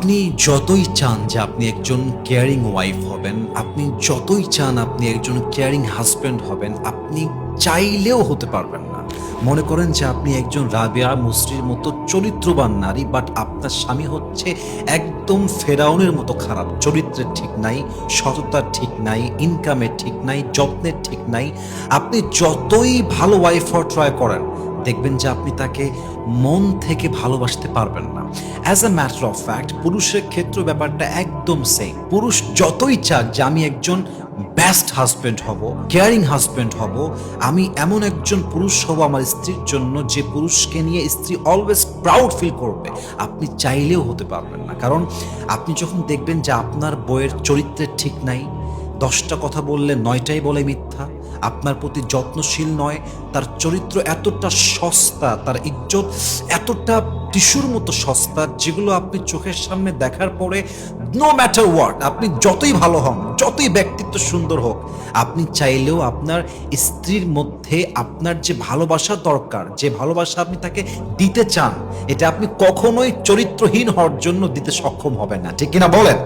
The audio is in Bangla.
আপনি যতই চান যে আপনি একজন কেয়ারিং ওয়াইফ হবেন, আপনি যতই চান আপনি একজন কেয়ারিং হাজব্যান্ড হবেন, আপনি চাইলেও হতে পারবেন না। মনে করেন যে আপনি একজন রাবেয়া মুসরির মতো চরিত্রবান নারী, বাট আপনার স্বামী হচ্ছে একদম ফেরাউনের মতো খারাপ। চরিত্রের ঠিক নাই, সততার ঠিক নাই, ইনকামের ঠিক নাই, যত্নের ঠিক নাই। আপনি যতই ভালো ওয়াইফ হওয়ার ট্রাই করেন, দেখবেন যে আপনি তাকে মন থেকে ভালোবাসতে পারবেন না। As a matter of fact, পুরুষের ক্ষেত্রে ব্যাপারটা একদম সেম। পুরুষ যতই চাক যে আমি একজন বেস্ট হাজব্যান্ড হব, কেয়ারিং হাজব্যান্ড হব, আমি এমন একজন পুরুষ হব আমার স্ত্রীর জন্য যে পুরুষকে নিয়ে স্ত্রী অলওয়েজ প্রাউড ফিল করবে, আপনি চাইলেও হতে পারবেন না। কারণ আপনি যখন দেখবেন যে আপনার বইয়ের চরিত্রের ঠিক নাই, 10টা কথা বললে 9টাই বলে মিথ্যা, আপনার প্রতি যত্নশীল নয়, তার চরিত্র এতটা সস্তা, তার ইজ্জত এতটা টিস্যুর মতো সস্তা, যেগুলো আপনি চোখের সামনে দেখার পরে নো ম্যাটার হোয়াট, আপনি যতই ভালো হন, যতই ব্যক্তিত্ব সুন্দর হোক, আপনি চাইলেও আপনার স্ত্রীর মধ্যে আপনার যে ভালোবাসা দরকার, যে ভালোবাসা আপনি তাকে দিতে চান, এটা আপনি কখনোই চরিত্রহীন হওয়ার জন্য দিতে সক্ষম হবেন না। ঠিক কিনা বলেন?